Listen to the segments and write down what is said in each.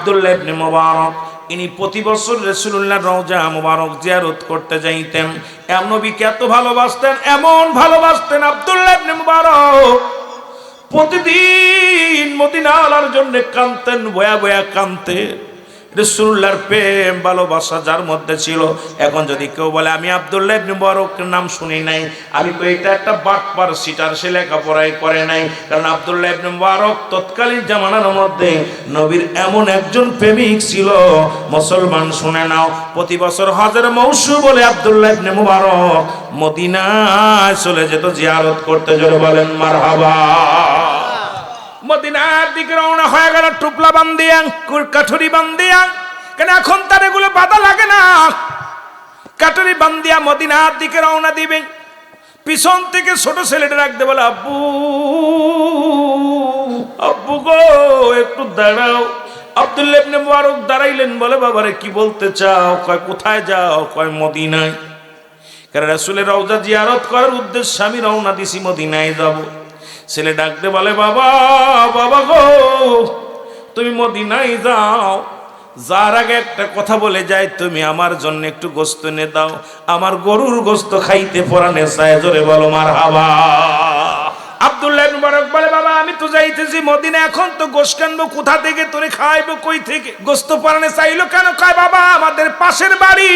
আব্দুল্লাহ ইবনে মুবারক ইনি প্রতি বছর রাসূলুল্লাহ রওজা মুবারক জিয়ারত করতে যাইতেন। নবীকে এত ভালোবাসতেন, এমন ভালোবাসতেন আব্দুল্লাহ ইবনে মুবারক প্রতিদিন মদিনার জন্য কাঁদতেন, বয়া বয়া কাঁদতেন। রাসূলুল্লাহর প্রেম ভালোবাসা যার মধ্যে ছিল। এখন যদি কেউ বলে আমি আব্দুল্লাহ ইবনে মুবারকের নাম শুনি নাই, আমি তো এটা একটা বাটপার সিটার, সে লেখাপড়াই করে নাই। কারণ আব্দুল্লাহ ইবনে মুবারক তৎকালীন জামানার মধ্যে নবীর এমন একজন প্রেমিক ছিল। মুসলমান শুনে নাও, প্রতি বছর হজের মৌসুম বলে আব্দুল্লাহ ইবনে মুবারক মদিনায় চলে যেত জিয়ারত করতে। জোরে বলেন মারহাবা। মদিনার দিকে রওনা হয়ে গেল টুপলা বান্ধিয়া, কাঠুরি বান্ধিয়া। কেন এখন তার এগুলো বাধা লাগে না। কাঠুরি বান্ধিয়া মদিনার দিকে রওনা দিবে। পিছন থেকে ছোট ছেলেটা রাখতে বলে, আব্বু আব্বু গো একটু দাঁড়াও। আব্দুল্লাহ ইবনে মুবারক দাঁড়াইলেন, বলে বাবারে কি বলতে চাও? কয় কোথায় যাও? কয় মদিনায়। কারণ রাসূলের রওজা জিয়ারত করার উদ্দেশ্যে আমি রওনা দিছি, মদিনায় যাব। ছেলে ডাকতে বলে, বাবা বাবা গো তুমি মদিনায় যাও, যার আগে একটা কথা বলে যায়, তুমি আমার জন্য একটু গোশত এনে দাও, আমার গরুর গোশত খাইতে পরানে চায়। জোরে বলো মারহাবা। আব্দুল্লাহ ইবনে মুবারক বলে, বাবা আমি তো যাইতেছি মদিনা, এখন তো গোশত কিনবো কোথা থেকে, তোরে খাওয়াইবো কই থেকে? গোশত পরানে চাইলো কেন? কয় বাবা আমাদের পাশের বাড়ি,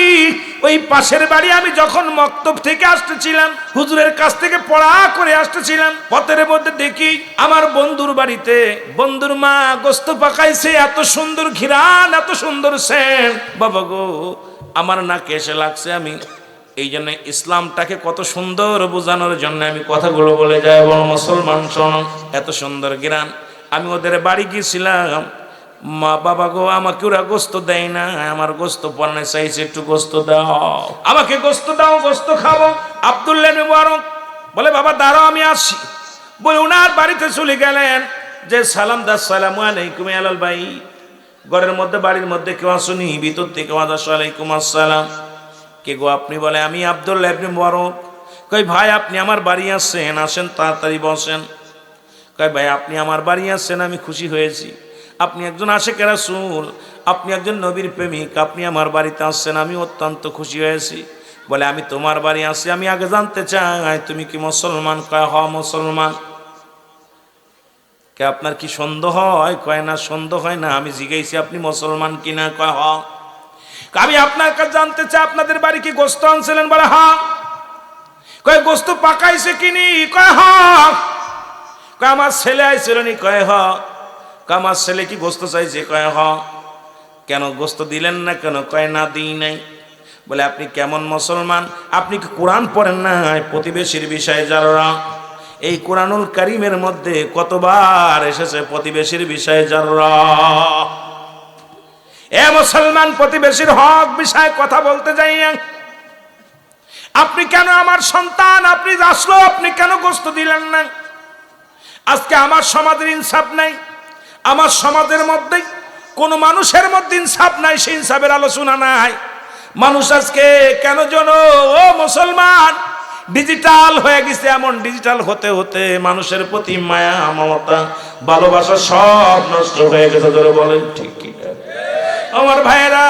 ওই পাশের বাড়ি আমি যখন মক্তব থেকে আসতেছিলাম, হুজুরের কাছ থেকে পড়া করে আসতেছিলাম, পথের মধ্যে দেখি আমার বন্ধুর বাড়িতে বন্ধুর মা গোশত পাকাইছে, এত সুন্দর ঘিরান, এত সুন্দর সেন্ট, বাবা গো আমার নাকে এসে লাগছে। আমি এই জন্য ইসলামটাকে কত সুন্দর বোঝানোর জন্য আমি কথাগুলো বলে যাই। বড় মুসলমান শোনো, এত সুন্দর ঘিরান। আমি ওদের বাড়ি গিয়েছিলাম, মা বাবা গো আমাকে ওরা গোশত দেয় না, আমার গোশত পরানে চাইছে, একটু গোশত দাও, আমাকে গোশত দাও, গোশত খাবো। আব্দুল্লাহ ইবনে মুবারক বলে, বাবা দাঁড়াও আমি আসছি। বলে ওনার বাড়িতে চলে গেলেন, যে সালাম দা, আসসালামু আলাইকুম আলাল ভাই। ঘরের মধ্যে বাড়ির মধ্যে কেউ আসুনি, ভিতর থেকে ওয়ালাইকুম আসসালাম। কে গো আপনি? বলে আমি আব্দুল্লাহ ইবনে মুবারক। কই ভাই আপনি আমার বাড়ি আসছেন, আসেন তাড়াতাড়ি বসেন। কই ভাই আপনি আমার বাড়ি আসছেন, আমি খুশি হয়েছি। আপনি একজন আশিকে রাসূল, আপনি একজন নবীর প্রেমিক, আপনি আমার বাড়িতে আসছেন, আমি অত্যন্ত খুশি হয়েছি। বলে আমি তোমার বাড়ি আসছি, আমি আগে জানতে চাই তুমি কি মুসলমান? কয় হ মুসলমান। কে আপনার কি সন্দেহ হয়? কয় না সন্দেহ হয় না, আমি জিজ্ঞাসি আপনি মুসলমান কিনা? কয় হ। আমি আপনার কাছে জানতে চাই আপনাদের বাড়ি কি গোশত আনছিলেন? বলে হ্যাঁ। কয় গোশত পাকাইছে কিনি? কয় হ্যাঁ। কয় আমার ছেলে আইছিল নি? কয় হ্যাঁ। কয় আমার ছেলে কি গোশত চাইছে? কয় হ্যাঁ। কেন গোশত দিলেন না কেন? কয় না দিই নাই। বলে আপনি কেমন মুসলমান? আপনি কি কোরআন পড়েন না? প্রতিবেশীর বিষয়ে যারা, এই কোরআনুল কারীমের মধ্যে কতবার এসেছে প্রতিবেশীর বিষয়ে যারা। এ মুসলমান, প্রতিবেশীর হক বিষয়ে কথা বলতে যাই। আপনি কেন আমার সন্তান, আপনি আসলো, আপনি কেন গোশত দিলেন না? আজকে আমার সমাজের ইনসাফ নাই, আমার সমাজের মধ্যে কোন মানুষের মধ্যে ইনসাফ নাই, সেই ইনসাফের আলোচনা নাই। মানুষ আজকে কেন যেন ও মুসলমান ডিজিটাল হয়ে গেছে। এমন ডিজিটাল হতে হতে মানুষের প্রতি মায়া, মমতা, ভালোবাসা সব নষ্ট হয়ে গেছে। ধরে বলেন ঠিক কি? আমার ভাইরা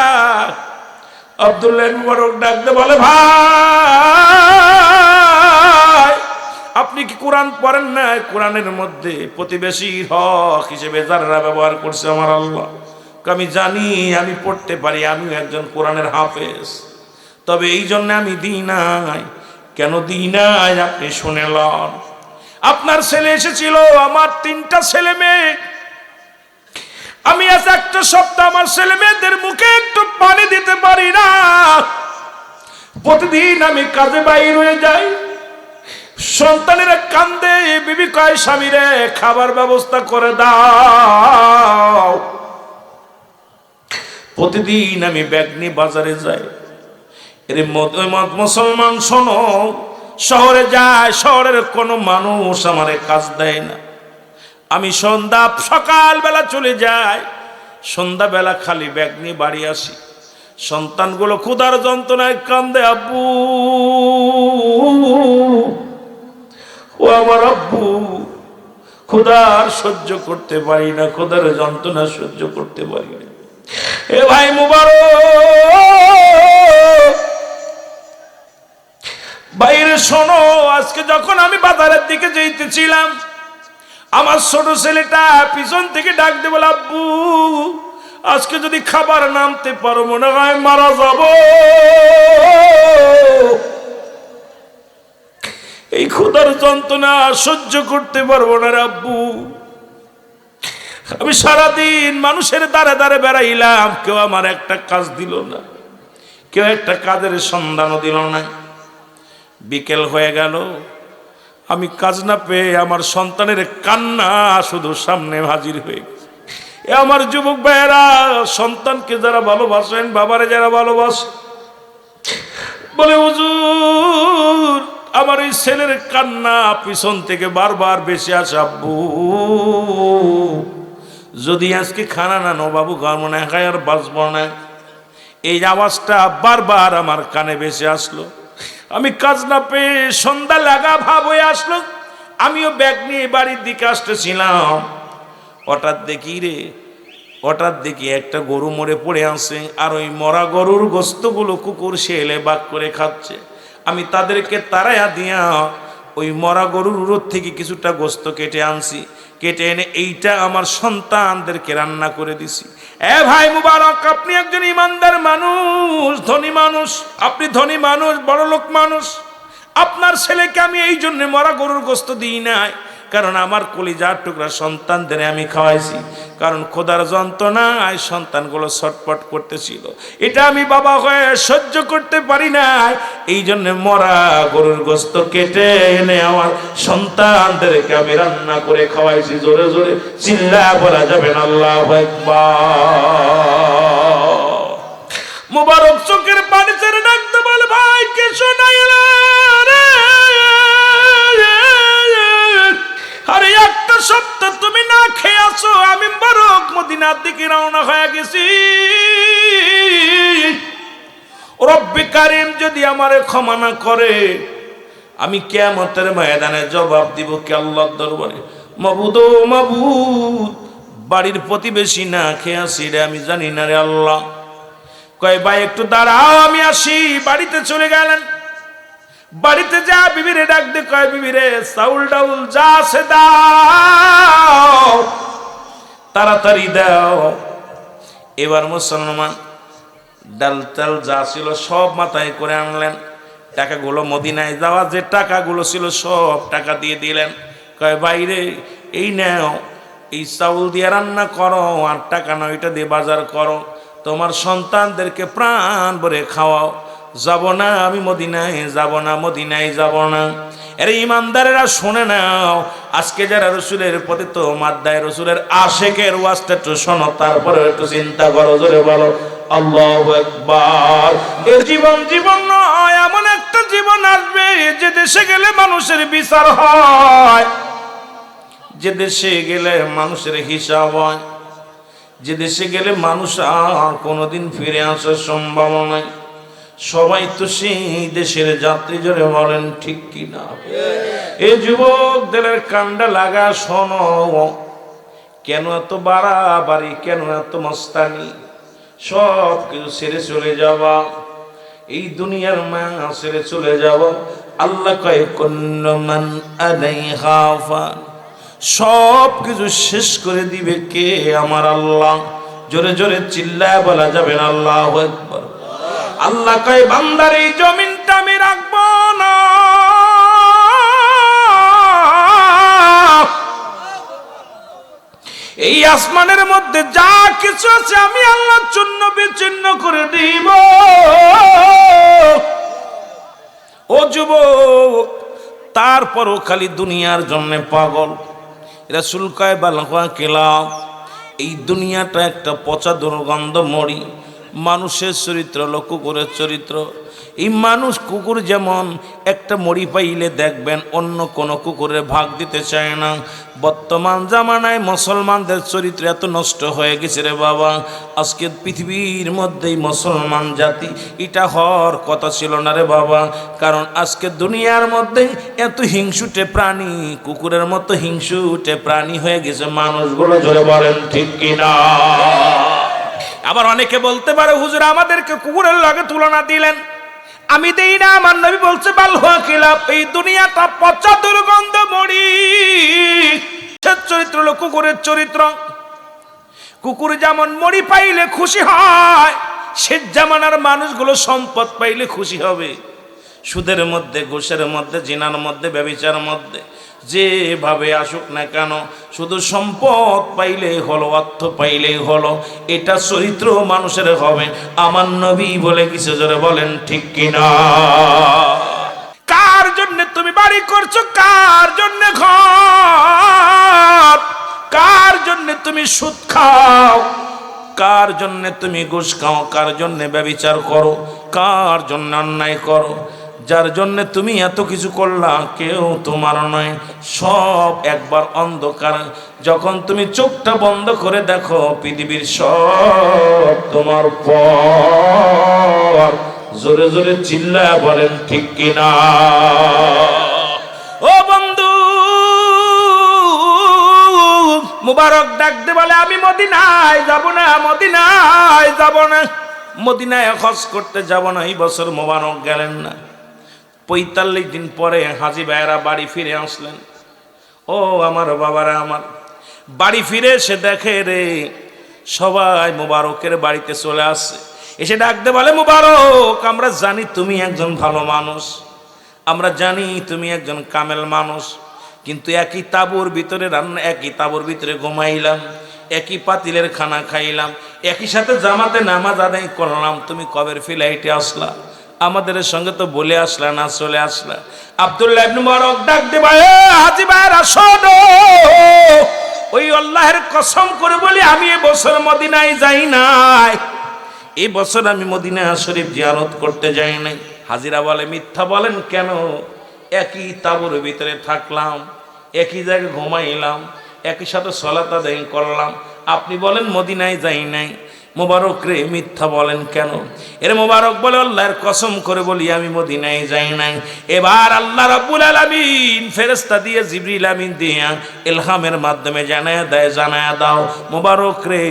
আব্দুল্লাহ ইবনে মুবারক ডাকতে বলে, ভাই আপনি কি কোরআন পড়েন না? কোরআনের মধ্যে প্রতিবেশীর হক হিসেবে যারা ব্যবহার করছে আমার আল্লাহ, আমি জানি, আমি পড়তে পারি, আমি একজন কোরআনের হাফেজ, তবে এই জন্য আমি দিই নাই। কেন দিই নাই আপনি শুনে লন। আপনার ছেলে এসেছিল, আমার 3টা ছেলে মেয়ে, আমি আজ একটা সপ্তাহ আমার ছেলে মেয়েদের মুখে একটু পানি দিতে পারি না। প্রতিদিন আমি কাজে বাইর হয়ে যাই, সন্তানেরা কান্দে, বিবি কয় স্বামীরে খাবার ব্যবস্থা করে দাও। প্রতিদিন আমি ব্যাগ নিয়ে বাজারে যাই। এর মুসলমান শোনো, শহরে যায়, শহরের কোনো মানুষ আমারে কাজ দেয় না। আমি সকালবেলা চলে যাই, সন্ধ্যাবেলা খালি ব্যাগ নিয়ে বাড়ি আসি। সন্তানগুলো ক্ষুধার যন্ত্রণায় কান্দে, আব্বু ও আমার আব্বু, ক্ষুধার সহ্য করতে পারি না, ক্ষুধার যন্ত্রণা সহ্য করতে পারি না। এ ভাই মুবারক, বাইরে শোনো, আজকে যখন আমি বাজারের দিকে যাইতেছিলাম, আমার ছোট ছেলেটা পিছন থেকে ডাক দিয়ে বলে, আব্বু আজকে যদি খাবার নামতে পারো মনে হয় মারা যাব। এই ক্ষুধার যন্ত্রণা সহ্য করতে পারবো না আব্বু। আমি সারাদিন মানুষের দ্বারে দ্বারে বেড়াইলাম, কেউ আমার একটা কাজ দিল না, কেউ একটা কাজের সন্ধানও দিল না। বিকেল হয়ে গেল, আমি কাজ না পেয়ে আমার সন্তানের কান্না শুধু সামনে হাজির হয়ে গেছে। এ আমার যুবক ভাইয়েরা, সন্তানকে যারা ভালোবাসেন, বাবারে যারা ভালোবাসেন, বলে হুজুর আমার এই ছেলের কান্না পিছন থেকে বারবার বেশি আসে, আব্বু যদি আজকে খানা না নো বাবু ঘর মনে হয় আর বাঁচব না। এই আওয়াজটা বারবার আমার কানে বেশি আসলো। আমি কাজ না পেয়ে সন্ধ্যা লাগা ভাব হয়ে আসলো, আমিও ব্যাগ নিয়ে বাড়ির দিকে আসতেছিলাম। হঠাৎ দেখি একটা গরু মরে পড়ে আছে, আর ওই মরা গরুর গোস্তগুলো কুকুর শেলে বাগ করে খাচ্ছে। আমি তাদেরকে তাড়াইয়া দিয়া ওই মরা গরুর উরুর থেকে কিছুটা গোস্ত কেটে আনছি, কেটে এনে এইটা আমার সন্তানদেরকে রান্না করে দিছি। এ ভাই মুবারক, আপনি একজন ইমানদার মানুষ, ধনী মানুষ, আপনি ধনী মানুষ, বড় লোক মানুষ। আপনার ছেলেকে আমি এই জন্য মরা গরুর গোস্ত দিই নাই, কারণ আমার কলিজার টুকরা সন্তানদের আমি খাওয়াইছি, কারণ খোদার যন্ত্রণায় সন্তানগুলো ছটপট করতেছিল। এটা আমি বাবা হয়ে সহ্য করতে পারি না, এই জন্য মরা গরুর গোস্ত কেটে এনে আমার সন্তানদেরকে আমি রান্না করে খাওয়াইছি। জোরে জোরে চিল্লা বলা যাবে না আল্লাহু আকবার। মুবারক চোখের পানি ছেড়ে ডাকতে বলে, ভাই কে শোনাইলা রে, আরে একটা সপ্তাহ তুমি না খেয়ে আসো, আমি মুবারক মদিনার দিকে রওনা হয়ে গেছি। রব্বে কারীম যদি আমারে ক্ষমা না করে, আমি কিয়ামতের ময়দানে জবাব দিব কি আল্লাহর দরবারে, মাবুদ ও মাবুদ, বাড়ির প্রতিবেশী না খেয়ে আসি রে, আমি জানি না রে আল্লাহ। কয় ভাই একটু দাঁড়াও, আমি আসি। বাড়িতে চলে গেলেন। বাড়িতে যা বিবিরে ডাক দে, কয় বিবিরে চাউল ডাউল যা আছে দাও, তাড়াতাড়ি দাও। এবার মুসলমান ডাল চাল যা ছিল সব মাথায় করে আনলেন। টাকাগুলো মদিনায় যাওয়া যে টাকাগুলো ছিল সব টাকা দিয়ে দিলেন। কয় বাইরে এই নাও, এই চাউল দিয়ে রান্না করো, আর টাকা নয় এটা দিয়ে বাজার করো, তোমার সন্তানদেরকে প্রাণ ভরে খাওয়াও। যাব না আমি মদিনায়, যাব না, মদিনায় যাব না। এর ইমানদারেরা শুনে নাও, আজকে যারা রসুলের প্রতি তো মাদ্দায় রসুলের আশেকের ওয়াজটা একটু শোনো, তারপরে একটু চিন্তা করো, জোরে বলো আল্লাহু আকবার। এই জীবন নয়, এমন একটা জীবন আসবে যে দেশে গেলে মানুষের বিচার হয়, যে দেশে গেলে মানুষের হিসাব হয়, যে দেশে গেলে মানুষ আর কোনোদিন ফিরে আসার সম্ভাবনা নাই। সবাই তো সেই দেশের যাত্রী, জোরে বলেন ঠিক কিনা? এই যুবকদের কান্ডা লাগা শোনো, কেন এত বাড়াবাড়ি, কেন এত মস্তানি? সব কিছু ছেড়ে চলে যাওয়া, এই দুনিয়ার মায়া ছেড়ে চলে যাওয়া। আল্লাহ কয় কুল্লু মান আলাইহা ফান, সব কিছু শেষ করে দিবে কে? আমার আল্লাহ। জোরে জোরে চিল্লায় বলা যাবে না আল্লাহু আকবার। আল্লাহ কয় বান্দার এই জমিনটা আমি রাখবো না, এই আসমানের মধ্যে যা কিছু আছে আমি আল্লাহ চূর্ণ বিচূর্ণ করে দিব। ও যুবক, তারপরও খালি দুনিয়ার জন্য পাগল। রাসূল কয় বালকা কেলা, এই দুনিয়াটা একটা পচা দুর্গন্ধ মরি। মানুষের চরিত্র হলো কুকুরের চরিত্র। এই মানুষ কুকুর যেমন একটা মরি পাইলে দেখবেন অন্য কোনো কুকুরের ভাগ দিতে চায় না। বর্তমান জামানায় মুসলমানদের চরিত্র এত নষ্ট হয়ে গেছে রে বাবা, আজকে পৃথিবীর মধ্যেই মুসলমান জাতি এটা হওয়ার কথা ছিল না রে বাবা। কারণ আজকে দুনিয়ার মধ্যে এত হিংসুটে প্রাণী, কুকুরের মতো হিংসুটে প্রাণী হয়ে গেছে মানুষগুলো, জোরে বলেন ঠিক কিনা? আবার অনেকে বলতে পারে হুজুর আমাদেরকে কুকুরের লগে তুলনা দিলেন, আমি দেই না, আমার নবী বলছে বাল হুয়া খিলাফ, এই দুনিয়াটা পচা দুর্গন্ধ মরি। চরিত্র হলো কুকুরের চরিত্র। কুকুর যেমন মরি পাইলে খুশি হয়, সে জামানার মানুষগুলো সম্পদ পাইলে খুশি হবে। সুদের মধ্যে, ঘুষের মধ্যে, জিনার মধ্যে, ব্যভিচার মধ্যে যেভাবে আসুক না কেন, শুধু সম্পদ পাইলেই হলো, অর্থ পাইলেই হলো, এটা চরিত্র মানুষের হবে। আমার নবী বলে কিছু জোরে বলেন ঠিক কিনা? কার জন্য তুমি বাড়ি করছো? কার জন্য ঘর? কার জন্য তুমি সুদ খাও? কার জন্য তুমি ঘুষ খাও? কার জন্য ব্যভিচার করো? কার জন্য অন্যায় করো? যার জন্য তুমি এত কিছু করলা কেউ তোমার নয়, সব একবার অন্ধকার। যখন তুমি চোখটা বন্ধ করে দেখো পৃথিবীর সব তোমার পর। জোরে জোরে চিল্লায়া বলেন ঠিক কিনা? ও বন্ধু, মুবারক ডাকতে বলে আমি মদিনায় যাব না, মদিনায় যাব না, মদিনায় হজ করতে যাব না। এই বছর মুবারক গেলেন না। ৪৫ দিন পরে হাজি ভাইয়েরা বাড়ি ফিরে আসলেন। ও আমার বাবারা, আমার বাড়ি ফিরে এসে দেখে রে সবাই মুবারকের বাড়িতে চলে আসছে। এসে ডাকতে বলে মুবারক, আমরা জানি তুমি একজন ভালো মানুষ, আমরা জানি তুমি একজন কামেল মানুষ, কিন্তু একই তাঁবুর ভিতরে রান্না, একই তাঁবুর ভিতরে ঘুমাইলাম, একই পাতিলের খানা খাইলাম, একই সাথে জামাতে নামাজ আদায় করলাম, তুমি কবের ফ্লাইটে আসলা? আমাদের সঙ্গে তো বলে আসলা না, চলে আসলা। আব্দুল্লাহ ইবনে মুবারক ডাক দেবা, হাজী ভাইরা শোনো, ওই আল্লাহর কসম করে বলি আমি এই বছর মদিনায় যাই নাই, এই বছর আমি মদিনা শরীফ জিয়ারত করতে যাই নাই। হাজিরা বলে মিথ্যা বলেন কেন? একই তাঁবুর ভিতরে থাকলাম, একই জায়গায় ঘুমাইলাম, একই সাথে সালাত আদায় করলাম, আপনি বলেন মদিনায় যাই নাই। মোবারক রে মিথ্যা বলেন কেন? এর মোবারক বলে আল্লাহর কসম করে বলি আমি মদিনায় যাই নাই। এবার আল্লাহ রাব্বুল আলামিন ফেরেশতা দিয়ে, জিবরিল আমিন দিয়ে ইলহামের মাধ্যমে জানায়া দাও মোবারক রে,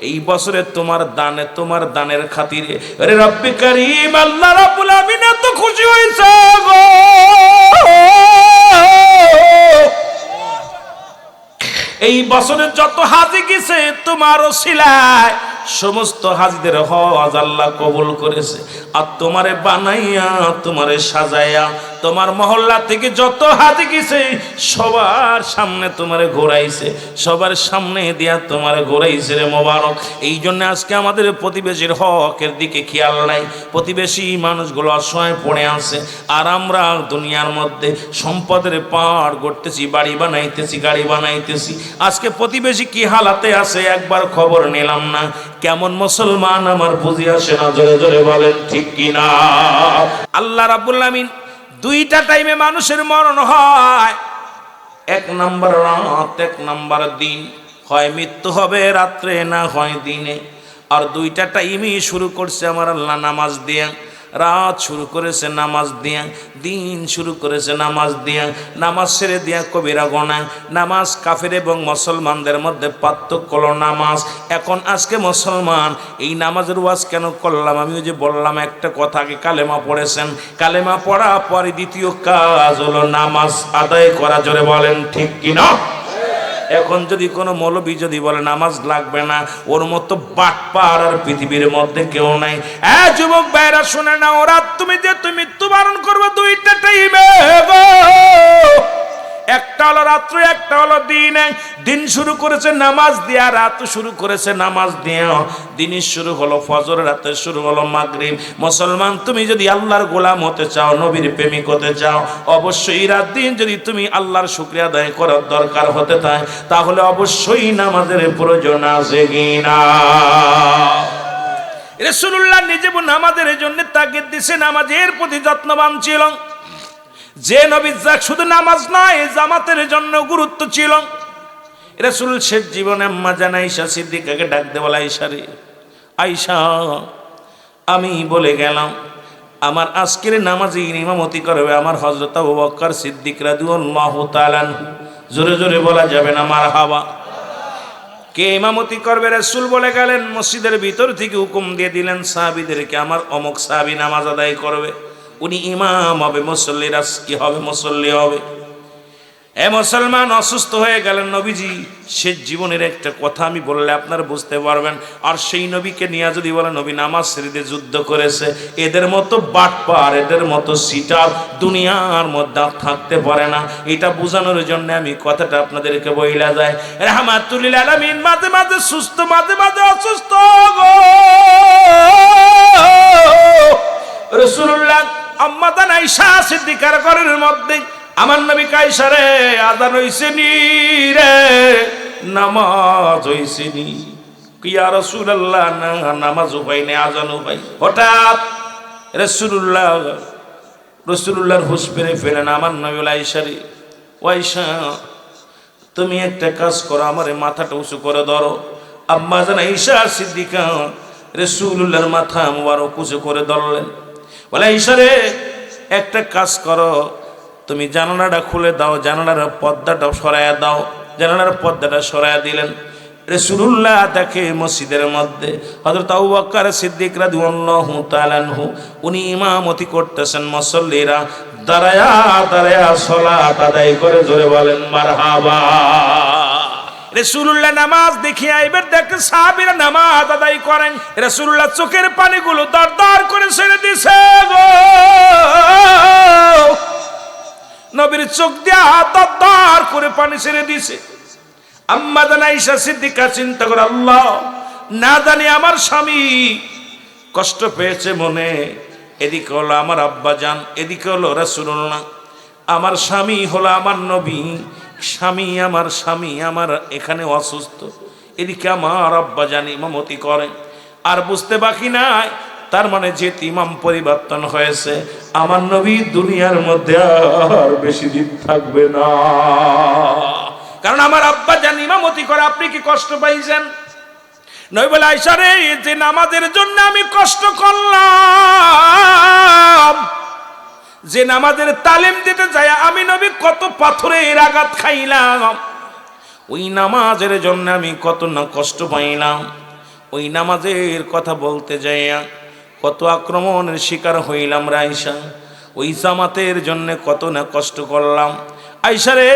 এই বছরে তোমার দানে, তোমার দানের খাতিরে আরে রব্বে কারীম আল্লাহ রাব্বুল আমিন এত খুশি হয়েছে গো, এই বছরে যত হাজি গেছে তোমার ওসিলায় সমস্ত হাজিদের হজ আল্লাহ কবুল করেছে। আর তোমারে বানাইয়া, তোমারে সাজাইয়া, তোমার মহল্লা থেকে যত হাজি গেছে সবার সামনে তোমারে ঘোরাইছে, সবার সামনে দিয়া তোমারে ঘোরাইছে রে মোবারক। এই জন্য আজকে আমাদের প্রতিবেশীর হকের দিকে খেয়াল নাই, প্রতিবেশী মানুষগুলো অসহায় পড়ে আছে, আর আমরা দুনিয়ার মধ্যে সম্পদের পাহাড় গড়তেছি, বাড়ি বানাইতেছি, গাড়ি বানাইতেছি। আজকে প্রতিবেশী কি হালাতে আছে একবার খবর নিলাম না। কেমন মুসলমান আমার বুঝি আসে না, জোরে জোরে বলেন ঠিক কিনা? আল্লাহ রাব্বুল আমিন দুইটা টাইমে মানুষের মরণ হয়, এক নাম্বার রাত, এক নাম্বার দিন। হয় মৃত্যু হবে রাত্রে, না হয় দিনে। আর দুইটা টাইমই শুরু করছে আমার আল্লাহ নামাজ দিয়া। রাত শুরু করেছে নামাজ দিয়া, দিন শুরু করেছে নামাজ দিয়া। নামাজ ছেড়ে দিয়া কবিরা গোনাহ। নামাজ কাফের এবং মুসলমানদের মধ্যে পার্থক্য হলো নামাজ। এখন আজকে মুসলমান এই নামাজের ওয়াজ কেন করলাম? আমি ওই যে বললাম একটা কথা, আগে কালেমা পড়েছেন, কালেমা পড়া পরে দ্বিতীয় কাজ হলো নামাজ আদায় করা। জোরে বলেন ঠিক কিনা? এখন যদি কোনো মৌলবী যদি বলে নামাজ লাগবে না, ওর মতো বাটপার আর পৃথিবীর মধ্যে কেউ নাই। যুবক ভাইরা শুনে না, ওরা তুমি যে তুমি মৃত্যুবরণ করবে দুইটা টাইমে গো, একটা হলো রাত্র, একটা হলো দিনে। দিন শুরু করেছে নামাজ দিয়া, রাত শুরু করেছে নামাজ দিয়া। দিনের শুরু হলো ফজর, রাতের শুরু হলো মাগরিব। মুসলমান তুমি যদি আল্লাহর গোলাম হতে চাও, নবীর প্রেমিক হতে চাও, অবশ্যই রাত দিন যদি তুমি আল্লাহর শুকরিয়া আদায় করার দরকার হতে থাকে, তাহলে অবশ্যই নামাজের প্রয়োজন আছে কিনা? রাসূলুল্লাহ নিজে নামাজের জন্য তাগিদ দিয়েছে, নামাজের প্রতি যত্নবান ছিল। যে নবী শুধু নামাজ নয়, জামাতের জন্য গুরুত্ব ছিল। রাসূল শেষ জীবনে আম্মা জান আয়েশা সিদ্দিকাকে ডাক দিয়ে বলে, আয়েশা রে, আয়েশা আমি বলে গেলাম আমার আজকের নামাজে ইমামতি করবে আমার হযরত আবু বকর সিদ্দিক রাদিয়াল্লাহু তাআলা আনহু। জোরে জোরে বলা যাবে না মারহাবা? কে ইমামতি করবে? রাসূল বলে গেলেন, মসজিদের ভিতর থেকে হুকুম দিয়ে দিলেন সাহাবীদেরকে, আমার অমুক সাহাবী নামাজ আদায় করবে, উনি ইমাম হবে, মুসল্লিরা কি হবে? মুসল্লি হবে। এ মুসলমান, অসুস্থ হয়ে গেলেন নবীজি। সে জীবনের একটা কথা আমি বললে আপনারা বুঝতে পারবেন। আর সেই নবীকে নিয়ে যদি বলে নবী নামাজ ছেড়ে দিয়ে যুদ্ধ করেছে, এদের মতো বাটপার, এদের মতো সিটার দুনিয়ার মধ্যে থাকতে পারে না। এটা বোঝানোর জন্য আমি কথাটা আপনাদেরকে বইলা যায়। রাহমাতুল লিল আলামিন মাঝে মাঝে সুস্থ, মাঝে মাঝে অসুস্থ গো। রাসূলুল্লাহ আম্মা জান আয়েশা সিদ্দিকার ঘরের মধ্যে আমার নবী কায়সা রে, আযান হইছে নি রে, নামাজ হইছে নি। ইয়া রাসূলুল্লাহ, না নামাজ হয় না, আযানও হয়। হঠাৎ রাসূলুল্লাহর হুঁশ ফিরে ফেলেন। আমার নবী বলে, আয়েশা রে, ও আয়েশা, তুমি একটা কাজ করো, আমার মাথাটা উঁচু করে ধরো। আম্মা জান আয়েশা সিদ্দিকা রাসূলুল্লাহর মাথা মুবারক উঁচু করে ধরলেন। বলে, আয়েশা রে, একটা কাজ করো, তুমি জানালাটা খুলে দাও, জানালার পর্দাটা সরাইয়া দাও। জানালার পর্দাটা সরাইয়া দিলেন। রাসূলুল্লাহ দেখে মসজিদের মধ্যে হযরত আবু বকর সিদ্দিক রাদিয়াল্লাহু তাআলা আনহু উনি ইমামতি করতেছেন, মুসল্লিরা দাঁড়ায়া দাঁড়ায়া সালাত আদায় করে জোরে বলেন মারহাবা। রাসূলুল্লাহ নামাজ দেখিয়া এবার দেখে সাহাবীরা নামাজ আদায় করেন। রাসূলুল্লাহ চোখের পানিগুলো দরদর করে ছেড়ে দিছে গো। নবীর চোখ দিয়া দরদর করে পানি ছেড়ে দিছে। আম্মা জান আয়েশা সিদ্দিকা চিন্তা করে, আল্লাহ, না জানি আমার স্বামী কষ্ট পেয়েছে মনে। এদিকে হলো আমার আব্বা জান, এদিকে হলো রাসূলুল্লাহ। আমার স্বামী হলো আমার নবী, স্বামী আমার এখানে অসুস্থ। এদিকে আমার আব্বা জান ইমামতি করে, আর বুঝতে বাকি নাই তার মানে যে ইমাম পরিবর্তন হয়েছে, আমার নবী দুনিয়ার মধ্যে আর বেশি দিন থাকবে না। কারণ আমার আব্বা জান ইমামতি করে। আপনি কি কষ্ট পাইছেন? নবী বলে, আয়েশা রে, যে নামাজের জন্য আমি কষ্ট করলাম, যে নামাজের তালিম দিতে যায় আমি নবী কত পাথরের আঘাত খাইলাম, ওই নামাজের জন্য আমি কত না কষ্ট পাইলাম। ওই নামাজের কথা বলতে যাইয়া কত আক্রমণের শিকার হইলাম রে আয়েশা। ওই জামাতের জন্য কত না কষ্ট করলাম। আয়েশা রে,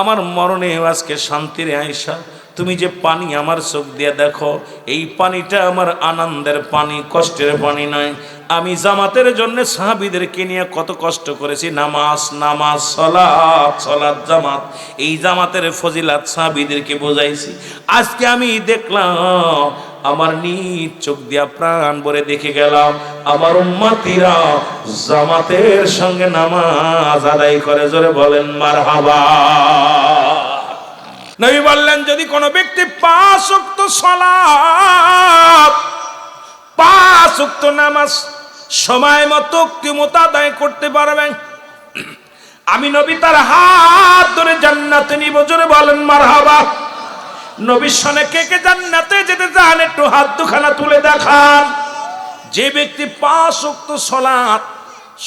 আমার মরণে আজকে শান্তি রে আয়েশা। তুমি যে পানি আমার চোখ দিয়ে দেখো, এই পানিটা আমার আনন্দের পানি, কষ্টের পানি নয়। আমি জামাতের জন্য সাহাবীদেরকে নিয়ে কত কষ্ট করেছি। নামাজ নামাজ, সালাত সালাত, জামাত, এই জামাতের ফজিলাত সাহাবীদেরকে বোঝাইছি। আজকে আমি দেখলাম, আমার নিজ চোখ দিয়া প্রাণ ভরে দেখে গেলাম, আমার উম্মতিরা জামাতের সঙ্গে নামাজ আদায় করে। জোরে বলেন মারহাবা। নবী বললেন, যদি কোনো ব্যক্তি 5 ওয়াক্ত সালাত, 5 ওয়াক্ত নামাজ সময় মতো আদায় করতে পারবেন, আমি নবী তার হাত ধরে জান্নাতে নিব। জোরে বলেন মারহাবা। নবীর সনে কে কে জান্নাতে যেতে চান? একটু হাত দুখানা তুলে দেখান। যে ব্যক্তি 5 ওয়াক্ত সালাত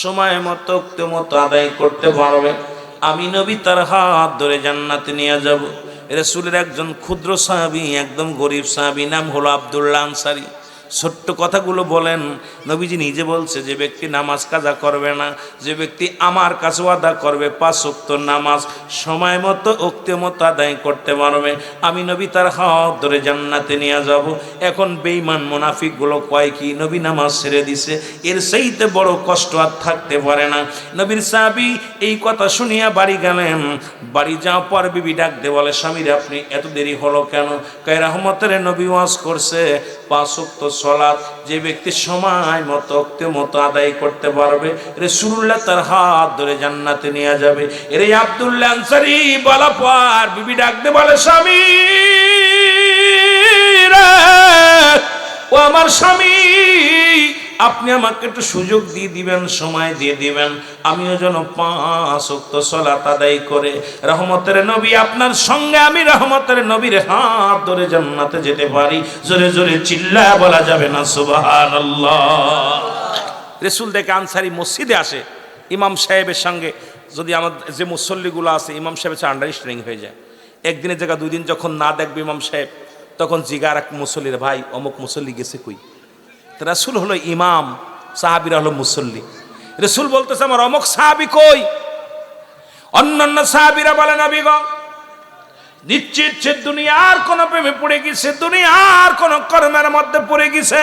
সময় মতো আদায় করতে পারবে, আমি নবী তার হাত ধরে জান্নাতে নিয়ে যাব। রাসূলের একজন ক্ষুদ্র সাহাবী, একদম গরিব সাহাবী, নাম হলো আব্দুল্লাহ আনসারী। ছোট্ট কথাগুলো বলেন। নবীজি নিজে বলছে, যে ব্যক্তি নামাজ কাজা করবে না, যে ব্যক্তি আমার কাছে ওয়াদা করবে 5 ওয়াক্ত নামাজ সময় মতো আদায় করতে পারবে, আমি নবী তার হাত ধরে জান্নাতে নিয়ে যাব। এখন বেঈমান মুনাফিকগুলো কয় কি? নবী নামাজ ছেড়ে দিছে, এর চাইতে বড় কষ্ট আর থাকতে পারে না। নবীর সাহাবী এই কথা শুনিয়া বাড়ি গেলেন। বাড়ি যাওয়ার পর বিবি ডাক দিয়ে বলে, স্বামীরে আপনি এত দেরি হলো কেন? কয়, রহমতের নবী ওয়াজ করছে 5 ওয়াক্ত সালাত যে ব্যক্তি সময় মতো আদায় করতে পারবে, রাসূলুল্লাহ তার হাত ধরে জান্নাতে নিয়ে যাবে। এর আব্দুল্লাহ আনসারী বলা পর বিবি ডাকতে বলে, স্বামী রে, ও আমার স্বামী, আপনি আমাকে একটু সুযোগ দিয়ে দিবেন, সময় দিয়ে দিবেন, আমিও যেন 5 ওয়াক্ত সালাত আদায় করে রহমতের নবী আপনার সঙ্গে আমি রহমতের নবীর হাত ধরে জান্নাতে যেতে পারি। জোরে জোরে চিল্লায়া বলা যাবে না সুবহানাল্লাহ। রাসূল দেখে আনসারী মসজিদে আসে, ইমাম সাহেবের সঙ্গে যদি আমার যে মুসল্লিগুলো আছে ইমাম সাহেবের আন্ডারস্ট্যান্ডিং হয়ে যায়। একদিনের জায়গা 2 দিন যখন না দেখবে ইমাম সাহেব, তখন জিগার এক মুসল্লির, ভাই অমুক মুসল্লি গেছে কই? তো রাসূল হলো ইমাম, সাহাবীরা হলো মুসল্লি। রাসূল বলতেছে আমার অমুক সাহাবী কই? অন্যান্য সাহাবীরা বলে নবী গো নিশ্চিত সে দুনিয়ার কোন প্রেমে পড়ে গেছে, দুনিয়ার কোন কর্মের মধ্যে পড়ে গেছে।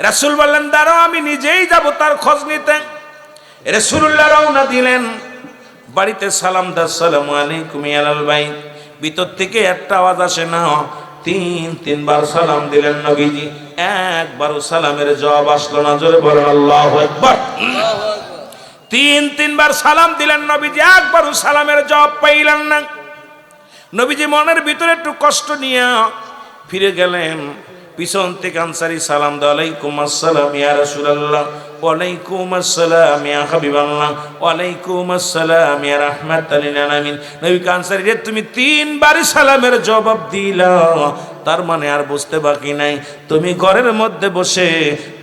রাসূল বললেন দাঁড়াও আমি নিজেই যাব তার খোঁজ নিতে। রাসূলুল্লাহ রওনা দিলেন, বাড়িতে সালাম দাও, আসসালামু আলাইকুম ইয়াল বাইত। ভিতর থেকে একটা আওয়াজ আসে না, তিনবার সালাম দিলেন নবীজি, একবারও সালামের জবাব আসলো না। জোরে বলেন আল্লাহু আকবার। তিনবার সালাম দিলেন নবীজি, একবারও সালামের জবাব পাইলেন না। নবীজি মনের ভিতরে একটু কষ্ট নিয়ে ফিরে গেলেন। পিছন থেকে আনসারী সালাম দাও, আলাইকুম আসসালাম ইয়া রাসূলুল্লাহ, ওয়ালাইকুম আসসালাম ইয়া হাবিবাল্লাহ, ওয়ালাইকুম আসসালাম ইয়া রাহমাতাল লিল আলামিন। নবী আনসারী রে তুমি তিনবারই সালামের জবাব দিলা, তার মানে আর বুঝতে বাকি নাই তুমি ঘরের মধ্যে বসে